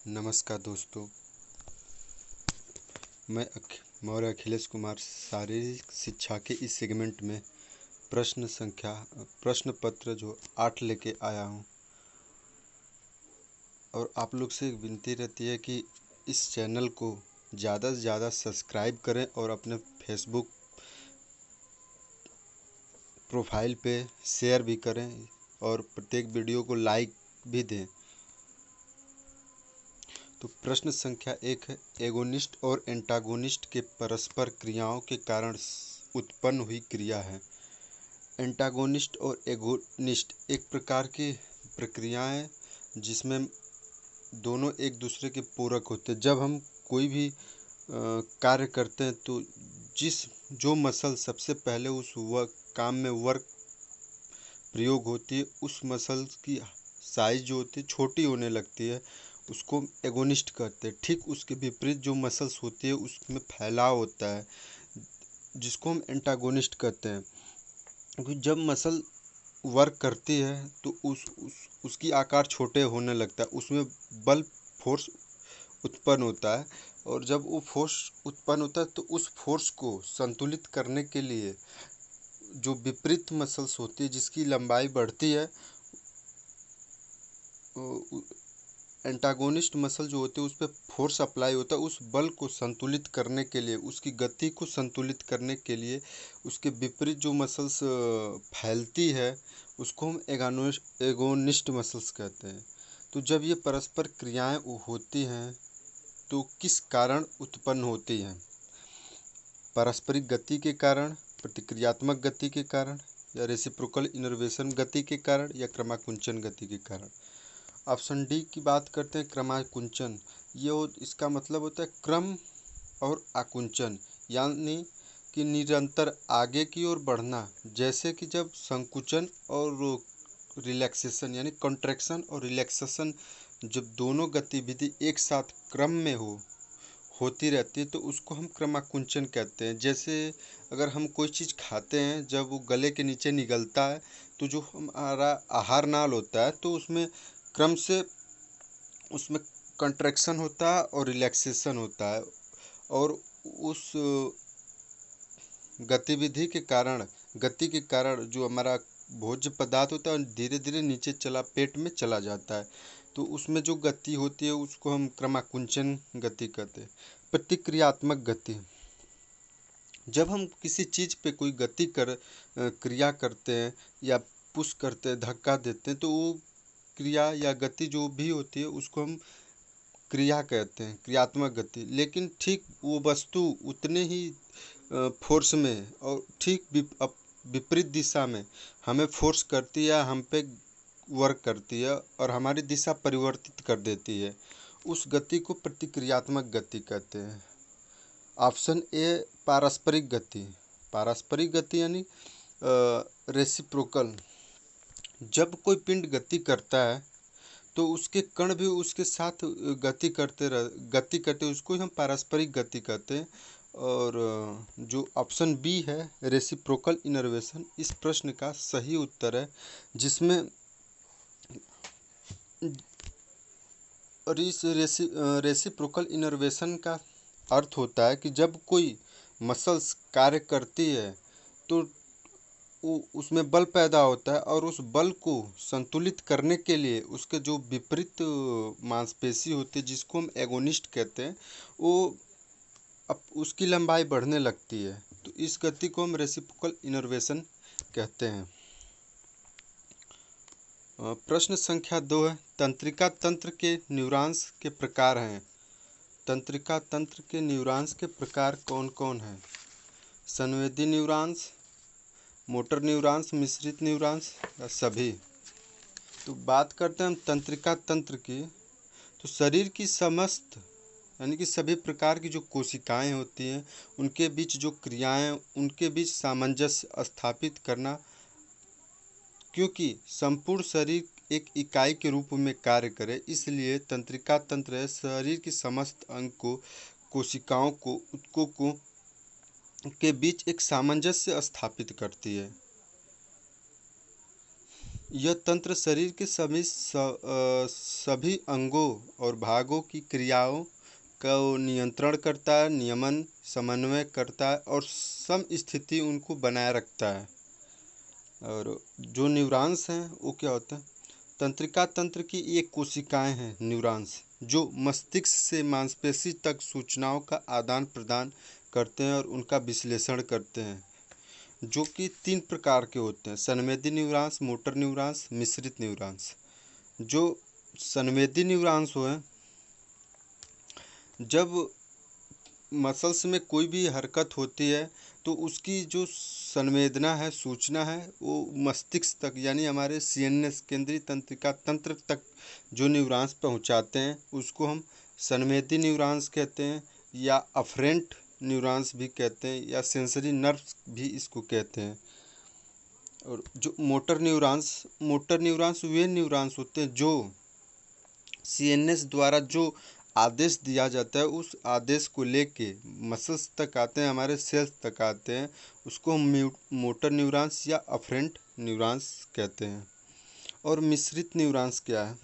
नमस्कार दोस्तों, मैं मौर्य अखिलेश कुमार शारीरिक शिक्षा के इस सेगमेंट में प्रश्न पत्र जो 8 लेके आया हूँ। और आप लोग से एक विनती रहती है कि इस चैनल को ज़्यादा से ज़्यादा सब्सक्राइब करें और अपने फेसबुक प्रोफाइल पे शेयर भी करें और प्रत्येक वीडियो को लाइक भी दें। तो प्रश्न संख्या 1 है, एगोनिस्ट और एंटागोनिस्ट के परस्पर क्रियाओं के कारण उत्पन्न हुई क्रिया है। एंटागोनिस्ट और एगोनिस्ट एक प्रकार की प्रक्रियाएं जिसमें दोनों एक दूसरे के पूरक होते हैं। जब हम कोई भी कार्य करते हैं तो जो मसल सबसे पहले उस काम में वर्क प्रयोग होती है, उस मसल की साइज जो होती है छोटी होने लगती है, उसको एगोनिस्ट कहते हैं। ठीक उसके विपरीत जो मसल्स होती है उसमें फैलाव होता है, जिसको हम एंटागोनिस्ट कहते हैं। क्योंकि जब मसल वर्क करती है तो उसकी आकार छोटे होने लगता है, उसमें बल फोर्स उत्पन्न होता है। और जब वो फोर्स उत्पन्न होता है तो उस फोर्स को संतुलित करने के लिए जो विपरीत मसल्स होती है जिसकी लंबाई बढ़ती है, एंटागोनिस्ट मसल जो होते हैं उस पर फोर्स अप्लाई होता है। उस बल को संतुलित करने के लिए, उसकी गति को संतुलित करने के लिए उसके विपरीत जो मसल्स फैलती है उसको हम एगोनिस्ट मसल्स कहते हैं। तो जब ये परस्पर क्रियाएं होती हैं तो किस कारण उत्पन्न होती हैं? पारस्परिक गति के कारण, प्रतिक्रियात्मक गति के कारण, या रेसिप्रोकल इनर्वेशन गति के कारण, या क्रमाकुंचन गति के कारण। ऑप्शन डी की बात करते हैं, क्रमाकुंचन। इसका मतलब होता है क्रम और आकुंचन, यानी कि निरंतर आगे की ओर बढ़ना। जैसे कि जब संकुचन और रिलैक्सेशन यानी कॉन्ट्रैक्शन और रिलैक्सेशन, जब दोनों गतिविधि एक साथ क्रम में होती रहती है तो उसको हम क्रमाकुंचन कहते हैं। जैसे अगर हम कोई चीज़ खाते हैं, जब वो गले के नीचे निगलता है तो जो हमारा आहार नाल होता है तो उसमें क्रम से उसमें कंट्रैक्शन होता है और रिलैक्सेशन होता है। और उस गति के कारण जो हमारा भोज्य पदार्थ होता है धीरे धीरे नीचे पेट में चला जाता है। तो उसमें जो गति होती है उसको हम क्रमाकुंचन गति कहते हैं। प्रतिक्रियात्मक गति, जब हम किसी चीज़ पे कोई क्रिया करते हैं या पुश करते हैं, धक्का देते हैं, तो वो क्रिया या गति जो भी होती है उसको हम क्रिया कहते हैं, क्रियात्मक गति। लेकिन ठीक वो वस्तु उतने ही फोर्स में और ठीक विपरीत दिशा में हमें फोर्स करती है, हम पे वर्क करती है और हमारी दिशा परिवर्तित कर देती है, उस गति को प्रतिक्रियात्मक गति कहते हैं। ऑप्शन ए पारस्परिक गति। पारस्परिक गति यानी रेसिप्रोकल। जब कोई पिंड गति करता है तो उसके कण भी उसके साथ गति करते उसको हम पारस्परिक गति कहते हैं। और जो ऑप्शन बी है रेसिप्रोकल इनर्वेशन, इस प्रश्न का सही उत्तर है, जिसमें और इस रेसिप्रोकल इनर्वेशन का अर्थ होता है कि जब कोई मसल्स कार्य करती है तो उसमें बल पैदा होता है और उस बल को संतुलित करने के लिए उसके जो विपरीत मांसपेशी होती है जिसको हम एगोनिस्ट कहते हैं, वो अब उसकी लंबाई बढ़ने लगती है। तो इस गति को हम रेसिप्रोकल इनर्वेशन कहते हैं। प्रश्न संख्या 2 है, तंत्रिका तंत्र के न्यूरॉन्स के प्रकार हैं। तंत्रिका तंत्र के न्यूरॉन्स के प्रकार कौन कौन हैं? संवेदी न्यूरॉन्स, मोटर न्यूरॉन्स, मिश्रित न्यूरॉन्स, या सभी? तो बात करते हैं हम तंत्रिका तंत्र की। तो शरीर की समस्त यानी कि सभी प्रकार की जो कोशिकाएं होती हैं उनके बीच जो क्रियाएं, उनके बीच सामंजस्य स्थापित करना, क्योंकि संपूर्ण शरीर एक इकाई के रूप में कार्य करे, इसलिए तंत्रिका तंत्र शरीर की समस्त अंग को, कोशिकाओं को, ऊतकों को के बीच एक सामंजस्य स्थापित करती है। यह तंत्र शरीर के सभी अंगों और भागों की क्रियाओं का नियंत्रण करता है, नियमन समन्वय करता है और समस्थिति उनको बनाए रखता है। और जो न्यूरॉन्स हैं वो क्या होता है, तंत्रिका तंत्र की ये कोशिकाएं हैं न्यूरॉन्स, जो मस्तिष्क से मांसपेशी तक सूचनाओं का आदान प्रदान करते हैं और उनका विश्लेषण करते हैं, जो कि 3 प्रकार के होते हैं, संवेदी न्यूरॉन्स, मोटर न्यूरॉन्स, मिश्रित न्यूरॉन्स। जो संवेदी न्यूरॉन्स हो हैं, जब मसल्स में कोई भी हरकत होती है तो उसकी जो संवेदना है, सूचना है, वो मस्तिष्क तक यानी हमारे सीएनएस केंद्रीय तंत्रिका तंत्र तक जो न्यूरॉन्स पहुंचाते हैं उसको हम संवेदी न्यूरॉन्स कहते हैं, या अफरेंट न्यूरॉन्स भी कहते हैं, या सेंसरी नर्व्स भी इसको कहते हैं। और जो मोटर न्यूरॉन्स वे न्यूरॉन्स होते हैं जो सीएनएस द्वारा जो आदेश दिया जाता है उस आदेश को लेके मसल्स तक आते हैं, हमारे सेल्स तक आते हैं, उसको हम मोटर न्यूरॉन्स या अफरेंट न्यूरॉन्स कहते हैं। और मिश्रित न्यूरॉन्स क्या है,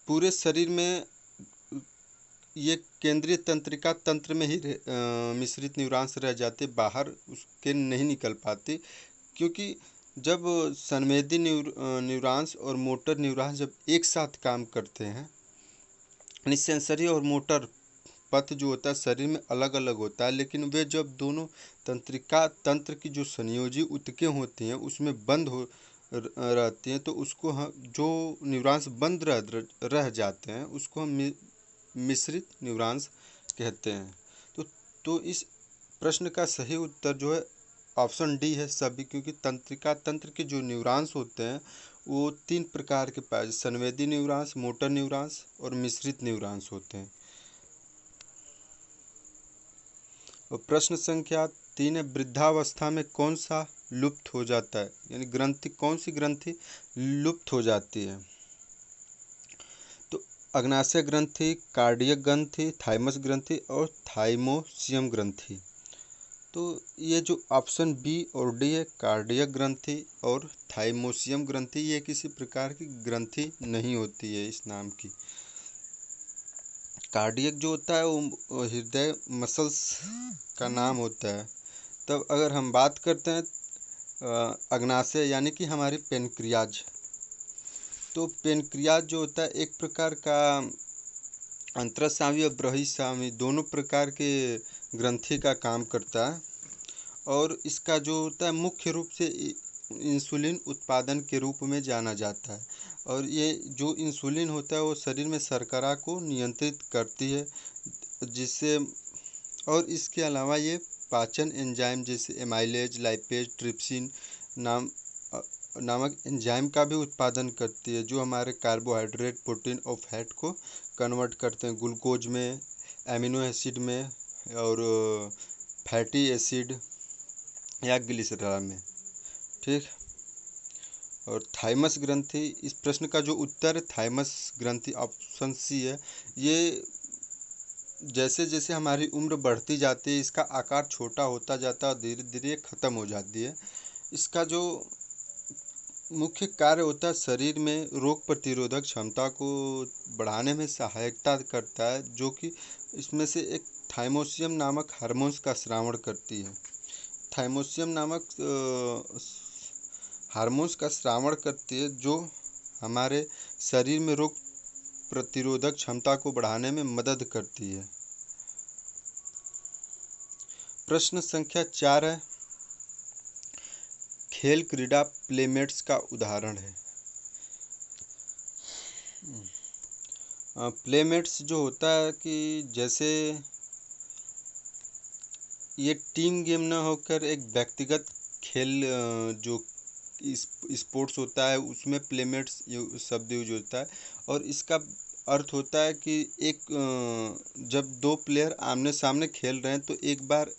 पूरे शरीर में ये केंद्रीय तंत्रिका तंत्र में ही मिश्रित न्यूरॉन्स रह जाते, बाहर उसके नहीं निकल पाते, क्योंकि जब संवेदी न्यूरॉन्स और मोटर न्यूरॉन्स जब एक साथ काम करते हैं, यानी सेंसरी और मोटर पथ जो होता है शरीर में अलग अलग होता है, लेकिन वे जब दोनों तंत्रिका तंत्र की जो संयोजी ऊतकें होती हैं उसमें बंद हो रहती हैं, तो उसको हम जो न्यूरॉन्स बंद रह जाते हैं उसको हम मिश्रित न्यूरॉन्स कहते हैं। तो इस प्रश्न का सही उत्तर जो है ऑप्शन डी है सभी, क्योंकि तंत्रिका तंत्र के जो न्यूरॉन्स होते हैं वो 3 प्रकार के पाए, संवेदी न्यूरॉन्स, मोटर न्यूरॉन्स और मिश्रित न्यूरॉन्स होते हैं। और प्रश्न संख्या 3 है, वृद्धावस्था में कौन सा लुप्त हो जाता है, यानी ग्रंथि, कौन सी ग्रंथि लुप्त हो जाती है। तो अग्नाशय ग्रंथि, कार्डियक ग्रंथि, थाइमस ग्रंथि और थाइमोसियम ग्रंथि। तो ये जो ऑप्शन बी और डी है, कार्डियक ग्रंथि और थाइमोसियम ग्रंथि, ये किसी प्रकार की ग्रंथि नहीं होती है इस नाम की। कार्डियक जो होता है वो हृदय मसल्स का नाम होता है। तब अगर हम बात करते हैं अग्नाशय यानी कि हमारी पेनक्रियाज, तो पेनक्रियाज जो होता है एक प्रकार का अंतरस्रावी और बृहस्रावी दोनों प्रकार के ग्रंथि का काम करता है, और इसका जो होता है मुख्य रूप से इंसुलिन उत्पादन के रूप में जाना जाता है। और ये जो इंसुलिन होता है वो शरीर में शर्करा को नियंत्रित करती है, जिससे, और इसके अलावा ये पाचन एंजाइम जैसे एमाइलेज, लाइपेज, ट्रिप्सिन नामक एंजाइम का भी उत्पादन करती है, जो हमारे कार्बोहाइड्रेट, प्रोटीन और फैट को कन्वर्ट करते हैं ग्लूकोज में, एमिनो एसिड में और फैटी एसिड या ग्लिसरॉल में। ठीक। और थाइमस ग्रंथि, इस प्रश्न का जो उत्तर है थाइमस ग्रंथि ऑप्शन सी है। ये जैसे जैसे हमारी उम्र बढ़ती जाती है इसका आकार छोटा होता जाता है और धीरे धीरे ख़त्म हो जाती है। इसका जो मुख्य कार्य होता है शरीर में रोग प्रतिरोधक क्षमता को बढ़ाने में सहायता करता है, जो कि इसमें से एक थाइमोसियम नामक हार्मोन्स का स्रावण करती है। थाइमोसियम नामक हार्मोन्स का स्रावण करती है, जो हमारे शरीर में रोग प्रतिरोधक क्षमता को बढ़ाने में मदद करती है। प्रश्न संख्या 4 है, खेल क्रीड़ा प्लेमेट्स का उदाहरण है। प्लेमेट्स जो होता है कि जैसे ये टीम गेम न होकर एक व्यक्तिगत खेल जो स्पोर्ट्स होता है उसमें प्लेमेट्स शब्द यूज होता है, और इसका अर्थ होता है कि एक जब 2 प्लेयर आमने सामने खेल रहे हैं तो एक बार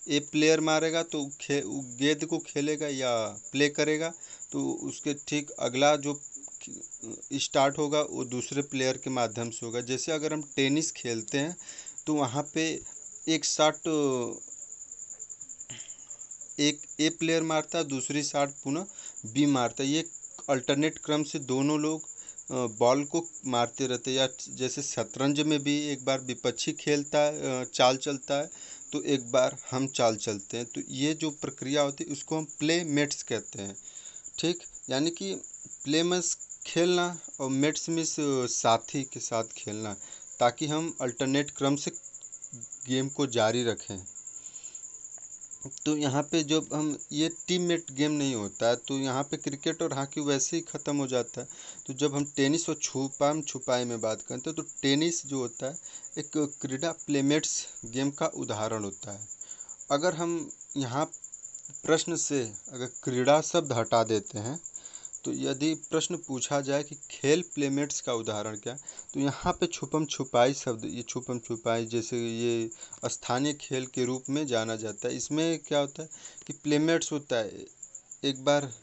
ए प्लेयर मारेगा तो गेंद को खेलेगा या प्ले करेगा, तो उसके ठीक अगला जो स्टार्ट होगा वो दूसरे प्लेयर के माध्यम से होगा। जैसे अगर हम टेनिस खेलते हैं तो वहाँ पे एक शॉट एक ए प्लेयर मारता है, दूसरी शॉट पुनः बी मारता है। ये अल्टरनेट क्रम से दोनों लोग बॉल को मारते रहते हैं। या जैसे शतरंज में भी एक बार विपक्षी खेलता है, चाल चलता है, तो एक बार हम चाल चलते हैं। तो ये जो प्रक्रिया होती है उसको हम प्ले मेट्स कहते हैं। ठीक, यानी कि प्ले में खेलना और मेट्स में साथी के साथ खेलना, ताकि हम अल्टरनेट क्रम से गेम को जारी रखें। तो यहाँ पे जब हम ये टीममेट गेम नहीं होता है, तो यहाँ पे क्रिकेट और हॉकी वैसे ही ख़त्म हो जाता है। तो जब हम टेनिस और छुपम छुपाई में बात करते हैं, तो टेनिस जो होता है एक क्रीडा प्लेमेट्स गेम का उदाहरण होता है। अगर हम यहाँ प्रश्न से अगर क्रीड़ा शब्द हटा देते हैं, तो यदि प्रश्न पूछा जाए कि खेल प्लेमेट्स का उदाहरण क्या, तो यहाँ पे छुपम छुपाई शब्द, ये छुपम छुपाई जैसे ये स्थानीय खेल के रूप में जाना जाता है। इसमें क्या होता है कि प्लेमेट्स होता है, एक बार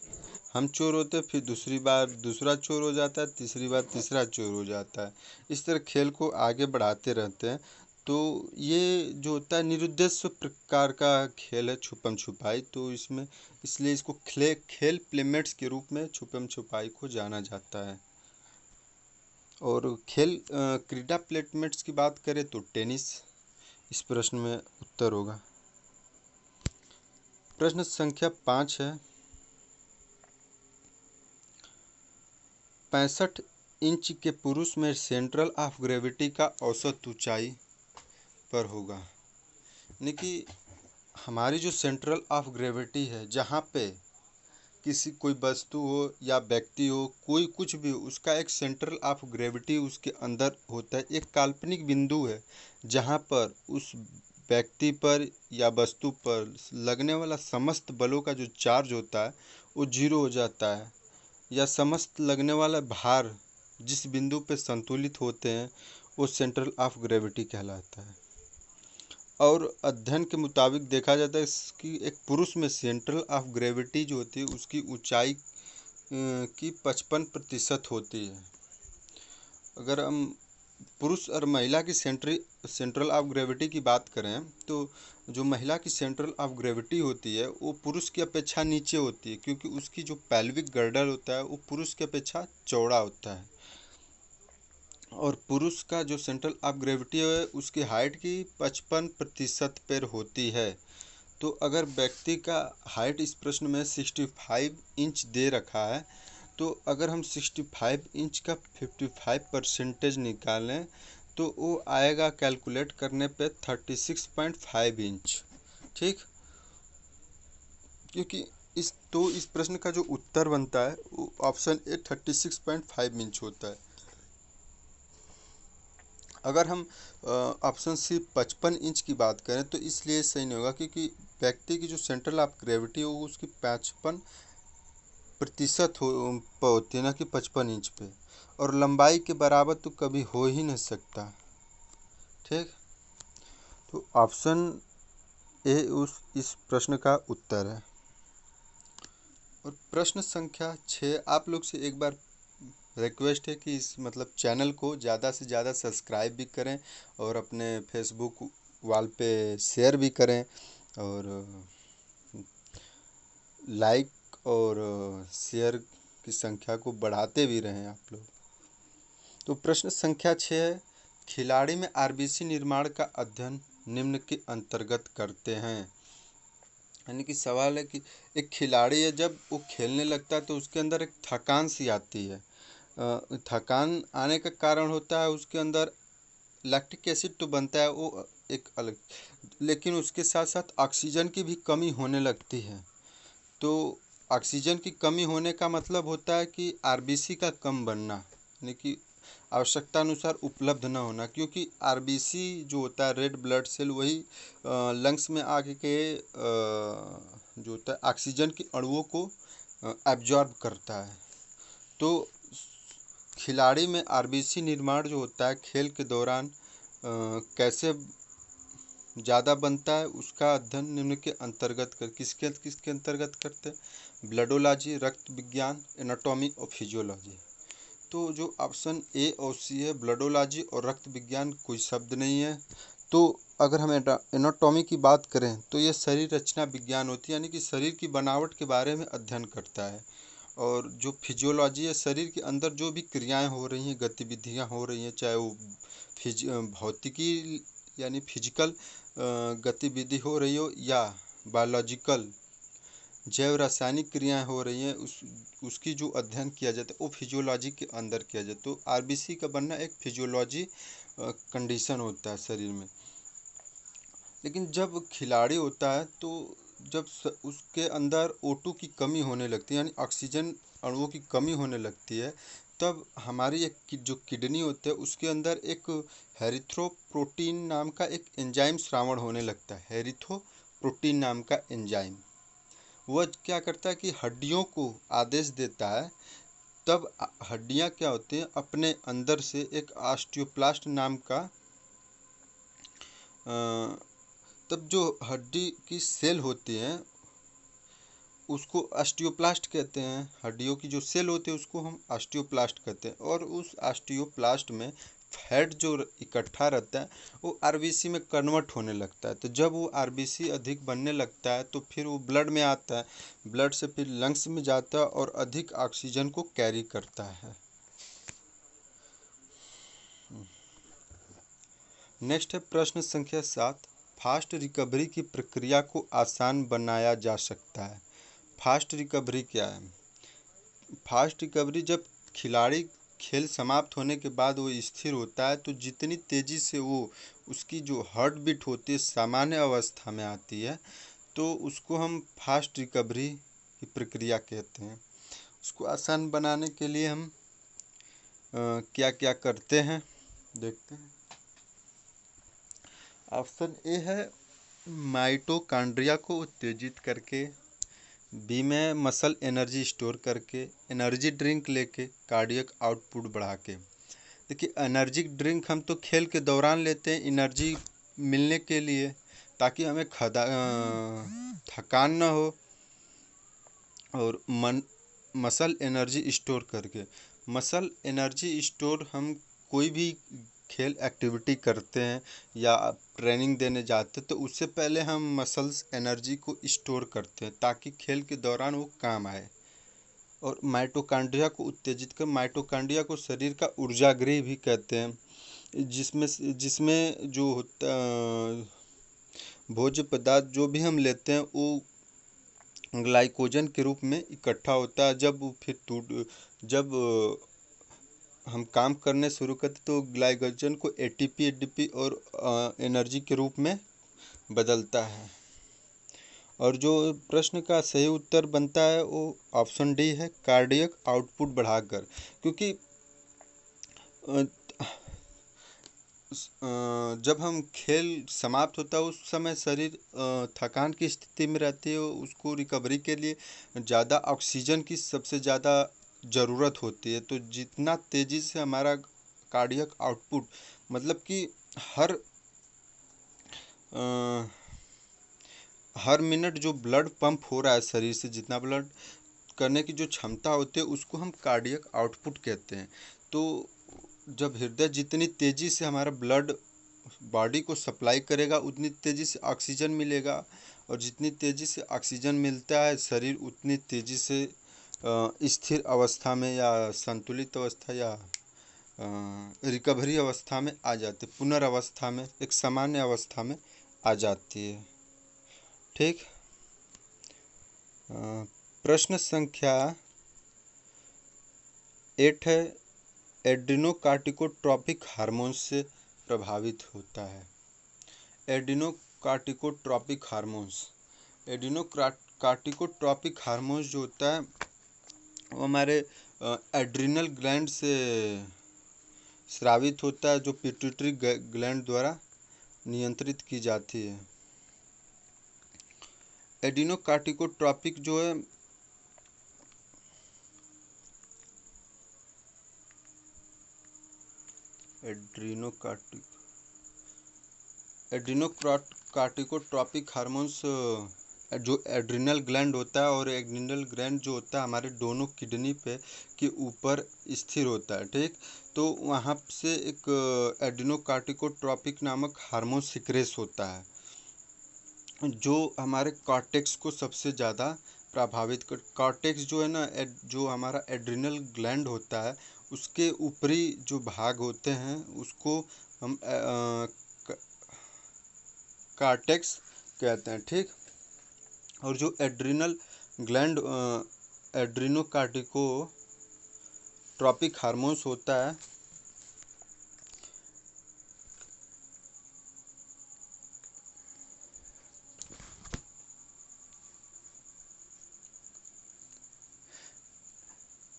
हम चोर होते हैं, फिर दूसरी बार दूसरा चोर हो जाता है, तीसरी बार तीसरा चोर हो जाता है। इस तरह खेल को आगे बढ़ाते रहते हैं। तो ये जो होता है निरुद्देश्य प्रकार का खेल है छुपम छुपाई। तो इसमें इसलिए इसको खेल प्लेमेट्स के रूप में छुपम छुपाई को जाना जाता है। और खेल क्रीडा प्लेमेट्स की बात करें तो टेनिस इस प्रश्न में उत्तर होगा। प्रश्न संख्या 5 है, 65 इंच के पुरुष में सेंट्रल ऑफ ग्रेविटी का औसत ऊंचाई पर होगा। यानी कि हमारी जो सेंट्रल ऑफ ग्रेविटी है, जहाँ पे किसी कोई वस्तु हो या व्यक्ति हो, कोई कुछ भी हो, उसका एक सेंट्रल ऑफ ग्रेविटी उसके अंदर होता है। एक काल्पनिक बिंदु है जहाँ पर उस व्यक्ति पर या वस्तु पर लगने वाला समस्त बलों का जो चार्ज होता है वो जीरो हो जाता है, या समस्त लगने वाला भार जिस बिंदु पे संतुलित होते हैं वो सेंट्रल ऑफ ग्रेविटी कहलाता है। और अध्ययन के मुताबिक देखा जाता है कि एक पुरुष में सेंट्रल ऑफ ग्रेविटी जो होती है उसकी ऊंचाई की 55% होती है। अगर हम पुरुष और महिला की सेंट्रल ऑफ ग्रेविटी की बात करें, तो जो महिला की सेंट्रल ऑफ ग्रेविटी होती है वो पुरुष की अपेक्षा नीचे होती है, क्योंकि उसकी जो पैल्विक गर्डर होता है वो पुरुष की अपेक्षा चौड़ा होता है। और पुरुष का जो सेंट्रल ऑफ ग्रेविटी है उसकी हाइट की 55% पर होती है। तो अगर व्यक्ति का हाइट इस प्रश्न में 65 इंच दे रखा है, तो अगर हम 65 इंच का 55% निकालें तो वो आएगा कैलकुलेट करने पे 36.5 इंच। ठीक, क्योंकि इस प्रश्न का जो उत्तर बनता है वो ऑप्शन ए 36.5 इंच होता है। अगर हम ऑप्शन सी 55 इंच की बात करें तो इसलिए सही नहीं होगा, क्योंकि व्यक्ति की जो सेंट्रल ऑफ ग्रेविटी है वो उसकी 55% होती है, ना कि 55 इंच पे। और लंबाई के बराबर तो कभी हो ही नहीं सकता। ठीक, तो ऑप्शन ए इस प्रश्न का उत्तर है। और प्रश्न संख्या 6, आप लोग से एक बार रिक्वेस्ट है कि इस चैनल को ज़्यादा से ज़्यादा सब्सक्राइब भी करें और अपने फेसबुक वॉल पे शेयर भी करें, और लाइक और शेयर की संख्या को बढ़ाते भी रहें आप लोग। तो प्रश्न संख्या 6 है, खिलाड़ी में आरबीसी निर्माण का अध्ययन निम्न के अंतर्गत करते हैं। यानी कि सवाल है कि एक खिलाड़ी है, जब वो खेलने लगता है तो उसके अंदर एक थकान सी आती है। थकान आने का कारण होता है उसके अंदर लैक्टिक एसिड तो बनता है, वो एक अलग, लेकिन उसके साथ साथ ऑक्सीजन की भी कमी होने लगती है। तो ऑक्सीजन की कमी होने का मतलब होता है कि आरबीसी का कम बनना, यानी कि आवश्यकता अनुसार उपलब्ध न होना, क्योंकि आरबीसी जो होता है रेड ब्लड सेल, वही लंग्स में आके के जो होता है ऑक्सीजन के अणुओं को एब्जॉर्ब करता है। तो खिलाड़ी में आरबीसी निर्माण जो होता है खेल के दौरान कैसे ज़्यादा बनता है, उसका अध्ययन निम्न के अंतर्गत किसके किसके अंतर्गत करते हैं, ब्लडोलॉजी, रक्त विज्ञान, एनाटॉमी और फिजियोलॉजी। तो जो ऑप्शन ए और सी है, ब्लडोलॉजी और रक्त विज्ञान, कोई शब्द नहीं है। तो अगर हम एनाटॉमी की बात करें तो ये शरीर रचना विज्ञान होती है, यानी कि शरीर की बनावट के बारे में अध्ययन करता है। और जो फिजियोलॉजी है, शरीर के अंदर जो भी क्रियाएं हो रही हैं, गतिविधियां हो रही हैं, चाहे वो भौतिकी यानी फिजिकल गतिविधि हो रही हो या बायोलॉजिकल जैव रासायनिक क्रियाएं हो रही हैं, उसकी जो अध्ययन किया जाता है वो फिजियोलॉजी के अंदर किया जाता है। तो आरबीसी का बनना एक फिजियोलॉजी कंडीशन होता है शरीर में। लेकिन जब खिलाड़ी होता है तो जब उसके अंदर O2 की कमी होने लगती है, यानी ऑक्सीजन अणुओं की कमी होने लगती है, तब हमारी एक जो किडनी होते है उसके अंदर एक हेरिथ्रोप्रोटीन नाम का एक एंजाइम श्रावण होने लगता है। हेरिथ्रोप्रोटीन नाम का एंजाइम वह क्या करता है कि हड्डियों को आदेश देता है। तब हड्डियां क्या होती हैं, अपने अंदर से एक ऑस्टियोप्लास्ट नाम का तब जो हड्डी की सेल होती हैं उसको ऑस्टियोप्लास्ट कहते हैं। हड्डियों की जो सेल होते हैं उसको हम ऑस्टियोप्लास्ट कहते हैं। और उस ऑस्टियोप्लास्ट में फैट जो इकट्ठा रहता है वो आरबीसी में कन्वर्ट होने लगता है। तो जब वो आरबीसी अधिक बनने लगता है तो फिर वो ब्लड में आता है, ब्लड से फिर लंग्स में जाता है और अधिक ऑक्सीजन को कैरी करता है। नेक्स्ट है प्रश्न संख्या 7। फास्ट रिकवरी की प्रक्रिया को आसान बनाया जा सकता है। फास्ट रिकवरी क्या है? फास्ट रिकवरी जब खिलाड़ी खेल समाप्त होने के बाद वो स्थिर होता है तो जितनी तेज़ी से वो उसकी जो हार्ट बीट होती है सामान्य अवस्था में आती है तो उसको हम फास्ट रिकवरी की प्रक्रिया कहते हैं। उसको आसान बनाने के लिए हम क्या क्या करते हैं देखते हैं। ऑप्शन ए है माइटोकॉन्ड्रिया को उत्तेजित करके, बी में मसल एनर्जी स्टोर करके, एनर्जी ड्रिंक लेके, कार्डियक आउटपुट बढ़ा के। देखिए एनर्जी ड्रिंक हम तो खेल के दौरान लेते हैं एनर्जी मिलने के लिए ताकि हमें थकान ना हो। और मसल एनर्जी स्टोर करके, मसल एनर्जी स्टोर हम कोई भी खेल एक्टिविटी करते हैं या ट्रेनिंग देने जाते हैं तो उससे पहले हम मसल्स एनर्जी को स्टोर करते हैं ताकि खेल के दौरान वो काम आए। और माइटोकॉन्ड्रिया को उत्तेजित कर, माइटोकॉन्ड्रिया को शरीर का ऊर्जागृह भी कहते हैं, जिसमें जो होता भोज्य पदार्थ जो भी हम लेते हैं वो ग्लाइकोजन के रूप में इकट्ठा होता है। जब हम काम करने शुरू करते तो ग्लाइकोजन को एटीपी एडीपी और एनर्जी के रूप में बदलता है। और जो प्रश्न का सही उत्तर बनता है वो ऑप्शन डी है, कार्डियक आउटपुट बढ़ाकर। क्योंकि जब हम खेल समाप्त होता है उस समय शरीर थकान की स्थिति में रहती है, उसको रिकवरी के लिए ज़्यादा ऑक्सीजन की सबसे ज़्यादा ज़रूरत होती है। तो जितना तेज़ी से हमारा कार्डियक आउटपुट मतलब कि हर मिनट जो ब्लड पंप हो रहा है शरीर से, जितना ब्लड करने की जो क्षमता होती है उसको हम कार्डियक आउटपुट कहते हैं। तो जब हृदय जितनी तेज़ी से हमारा ब्लड बॉडी को सप्लाई करेगा उतनी तेज़ी से ऑक्सीजन मिलेगा, और जितनी तेज़ी से ऑक्सीजन मिलता है शरीर उतनी तेज़ी से स्थिर अवस्था में या संतुलित अवस्था या रिकवरी अवस्था में आ जाती है, पुनर्वस्था में, एक सामान्य अवस्था में आ जाती है। ठीक। प्रश्न संख्या 8 है, एड्रिनोकार्टिकोट्रॉपिक हार्मोन से प्रभावित होता है। एड्रिनोकार्टिकोट्रॉपिक हार्मोन्स, एड्रिनोकार्टिकोट्रॉपिक हार्मोन्स जो होता है वो हमारे एड्रिनल ग्लैंड से स्रावित होता है, जो पिट्यूटरी ग्लैंड द्वारा नियंत्रित की जाती है। एड्रिनोकार्टिकोट्रॉपिक जो है एड्रिनोकार्टिकोट्रॉपिक हार्मोन्स जो एड्रिनल ग्लैंड होता है, और एड्रिनल ग्लैंड जो होता है हमारे दोनों किडनी पे के ऊपर स्थिर होता है। ठीक। तो वहाँ से एक एड्रिनोकार्टिकोट्रॉपिक नामक हार्मोन सिक्रेस होता है जो हमारे कॉर्टेक्स को सबसे ज़्यादा प्रभावित कर। कॉर्टेक्स जो है ना, जो हमारा एड्रिनल ग्लैंड होता है उसके ऊपरी जो भाग होते हैं उसको हम कॉर्टेक्स कहते हैं, ठीक। और जो एड्रिनल ग्लैंड एड्रिनोकार्टिको ट्रॉपिक हार्मोन्स होता है,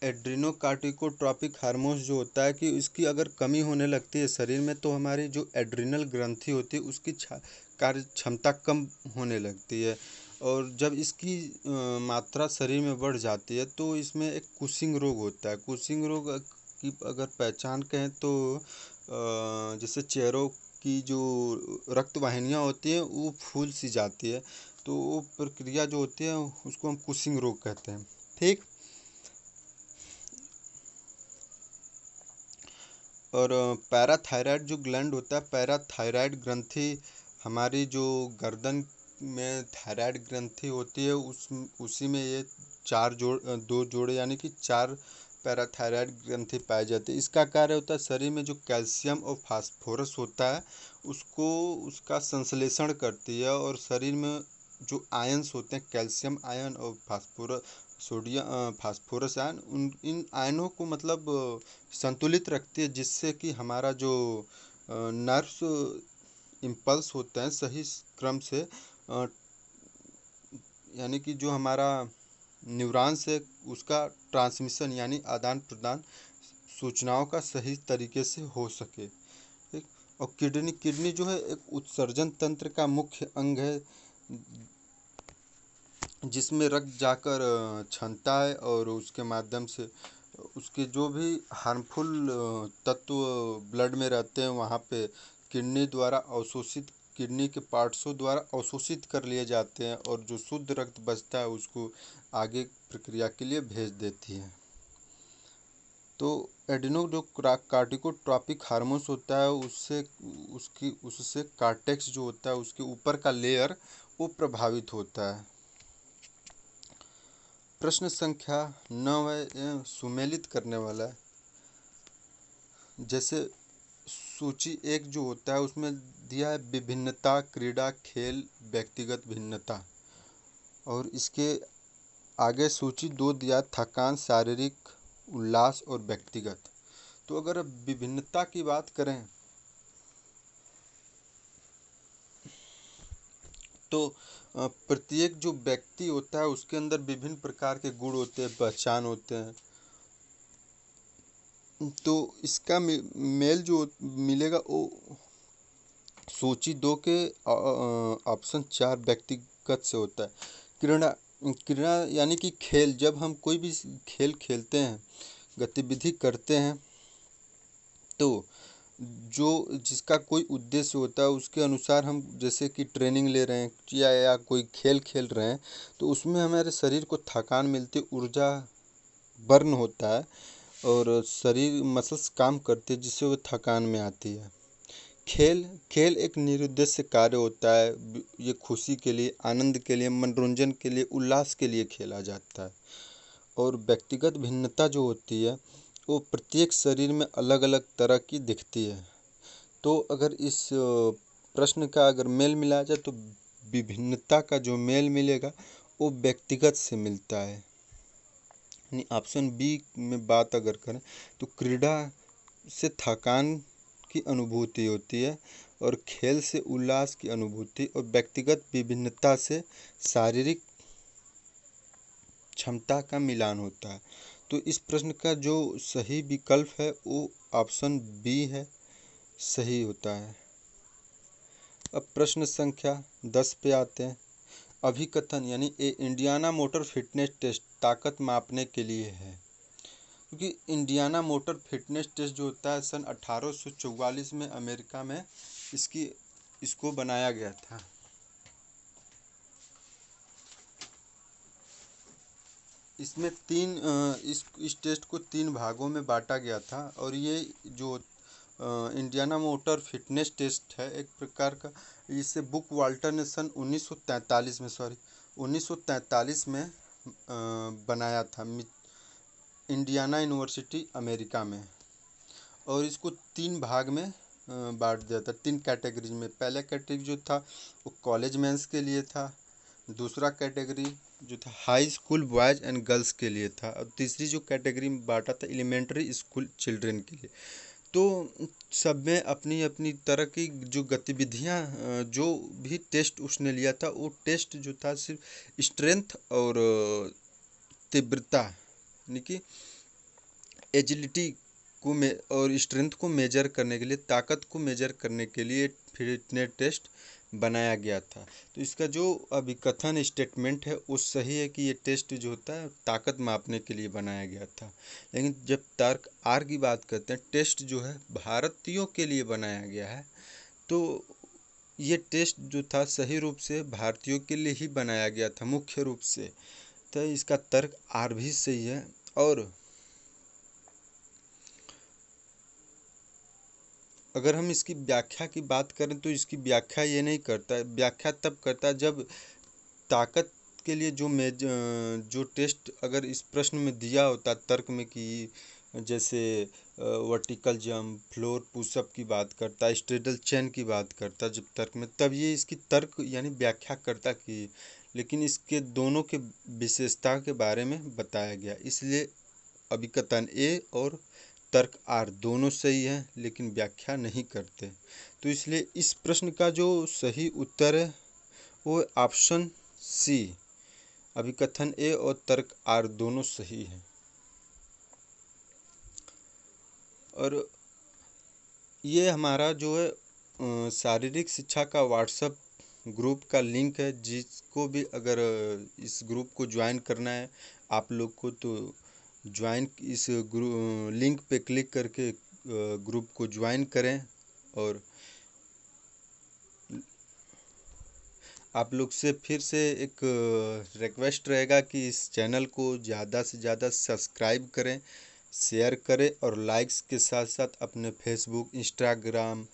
एड्रिनोकार्टिकोट्रॉपिक हार्मोन्स जो होता है कि इसकी अगर कमी होने लगती है शरीर में तो हमारी जो एड्रिनल ग्रंथि होती है उसकी कार्य क्षमता कम होने लगती है। और जब इसकी मात्रा शरीर में बढ़ जाती है तो इसमें एक कुशिंग रोग होता है। कुशिंग रोग की अगर पहचान कहें तो जैसे चेहरों की जो रक्त वाहिनियाँ होती हैं वो फूल सी जाती है, तो वो प्रक्रिया जो होती है उसको हम कुशिंग रोग कहते हैं, ठीक। और पैराथायराइड जो ग्लैंड होता है, पैराथायराइड ग्रंथि हमारी जो गर्दन में थायराइड ग्रंथि होती है उसी में ये दो जोड़े यानी कि 4 पैराथायराइड ग्रंथि पाई जाती है। इसका कार्य होता है शरीर में जो कैल्शियम और फास्फोरस होता है उसको उसका संश्लेषण करती है, और शरीर में जो आयंस होते हैं कैल्शियम आयन और फास्फोरस आयन, उन इन आयनों को मतलब संतुलित रखती है, जिससे कि हमारा जो नर्व्स इम्पल्स होते हैं सही क्रम से यानी कि जो हमारा न्यूरॉन्स है उसका ट्रांसमिशन यानी आदान प्रदान सूचनाओं का सही तरीके से हो सके, ठीक। और किडनी जो है एक उत्सर्जन तंत्र का मुख्य अंग है जिसमें रक्त जाकर छनता है और उसके माध्यम से उसके जो भी हार्मफुल तत्व ब्लड में रहते हैं वहाँ पे किडनी के पार्ट्सों द्वारा अवशोषित कर लिए जाते हैं, और जो शुद्ध रक्त बचता है उसको आगे प्रक्रिया के लिए भेज देती है। तो एडिनो जो कार्टिकोट्रॉपिक हार्मोन्स होता है उससे कॉर्टेक्स जो होता है उसके ऊपर का लेयर वो प्रभावित होता है। प्रश्न संख्या 9 है, यह सुमेलित करने वाला है। जैसे सूची 1 जो होता है उसमें दिया है विभिन्नता, क्रीड़ा, खेल, व्यक्तिगत भिन्नता, और इसके आगे सूची 2 दिया थकान, शारीरिक उल्लास और व्यक्तिगत। तो अगर विभिन्नता की बात करें तो प्रत्येक जो व्यक्ति होता है उसके अंदर विभिन्न प्रकार के गुण होते हैं, पहचान होते हैं। तो इसका मेल जो मिलेगा वो सूची 2 के ऑप्शन 4 व्यक्तिगत से होता है। क्रीड़ा क्रीड़ा यानी कि खेल, जब हम कोई भी खेल खेलते हैं, गतिविधि करते हैं तो जो जिसका कोई उद्देश्य होता है उसके अनुसार हम जैसे कि ट्रेनिंग ले रहे हैं या कोई खेल खेल रहे हैं तो उसमें हमारे शरीर को थकान मिलती है, ऊर्जा बर्न होता है और शरीर मसल्स काम करते हैं जिससे वो थकान में आती है। खेल एक निरुद्देश्य कार्य होता है, ये खुशी के लिए, आनंद के लिए, मनोरंजन के लिए, उल्लास के लिए खेला जाता है। और व्यक्तिगत भिन्नता जो होती है वो प्रत्येक शरीर में अलग अलग तरह की दिखती है। तो अगर इस प्रश्न का अगर मेल मिलाया जाए तो विभिन्नता का जो मेल मिलेगा वो व्यक्तिगत से मिलता है। यानी ऑप्शन बी में बात अगर करें तो क्रीड़ा से थकान की अनुभूति होती है और खेल से उल्लास की अनुभूति, और व्यक्तिगत विभिन्नता से शारीरिक क्षमता का मिलान होता है। तो इस प्रश्न का जो सही विकल्प है वो ऑप्शन बी है, सही होता है। अब प्रश्न संख्या 10 पे आते हैं। अभिकथन यानी इंडियाना मोटर फिटनेस टेस्ट ताकत मापने के लिए है, क्योंकि इंडियाना मोटर फिटनेस टेस्ट जो होता है सन 1844 में अमेरिका में इसको बनाया गया था। इसमें इस टेस्ट को 3 भागों में बांटा गया था, और ये जो इंडियाना मोटर फिटनेस टेस्ट है एक प्रकार का, इसे बुक वाल्टर ने सन 1943 में बनाया था इंडियाना यूनिवर्सिटी अमेरिका में। और इसको 3 भाग में बांट दिया था, 3 कैटेगरीज में। पहला कैटेगरी जो था वो कॉलेज मेंस के लिए था, दूसरा कैटेगरी जो था high school boys and girls के लिए था, और तीसरी जो कैटेगरी में बांटा था एलिमेंट्री स्कूल चिल्ड्रन के लिए। तो सब में अपनी अपनी तरह की जो गतिविधियां, जो भी टेस्ट उसने लिया था वो टेस्ट जो था सिर्फ स्ट्रेंथ और तीव्रता यानी कि एजिलिटी को और स्ट्रेंथ को मेजर करने के लिए, ताकत को मेजर करने के लिए फिटनेस टेस्ट बनाया गया था। तो इसका जो अभिकथन स्टेटमेंट है वो सही है कि ये टेस्ट जो होता है ताकत मापने के लिए बनाया गया था। लेकिन जब तर्क आर की बात करते हैं, टेस्ट जो है भारतीयों के लिए बनाया गया है, तो ये टेस्ट जो था सही रूप से भारतीयों के लिए ही बनाया गया था मुख्य रूप से। तो इसका तर्क आर भी सही है। और अगर हम इसकी व्याख्या की बात करें तो इसकी व्याख्या ये नहीं करता है, व्याख्या तब करता है जब ताकत के लिए जो टेस्ट अगर इस प्रश्न में दिया होता तर्क में कि जैसे वर्टिकल जंप, फ्लोर पुशअप की बात करता, स्ट्रेडल चेन की बात करता जब तर्क में, तब ये इसकी तर्क यानी व्याख्या करता कि, लेकिन इसके दोनों के विशेषता के बारे में बताया गया। इसलिए अभिकथन ए और तर्क आर दोनों सही है लेकिन व्याख्या नहीं करते। तो इसलिए इस प्रश्न का जो सही उत्तर है वो ऑप्शन सी, अभिकथन ए और तर्क आर दोनों सही है। और ये हमारा जो है शारीरिक शिक्षा का व्हाट्सएप ग्रुप का लिंक है, जिसको भी अगर इस ग्रुप को ज्वाइन करना है आप लोग को, तो ज्वाइन इस लिंक पे क्लिक करके ग्रुप को ज्वाइन करें। और आप लोग से फिर से एक रिक्वेस्ट रहेगा कि इस चैनल को ज़्यादा से ज़्यादा सब्सक्राइब करें, शेयर करें, और लाइक्स के साथ साथ अपने फेसबुक, इंस्टाग्राम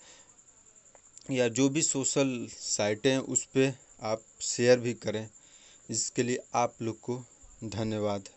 या जो भी सोशल साइटें हैं उस पर आप शेयर भी करें। इसके लिए आप लोग को धन्यवाद।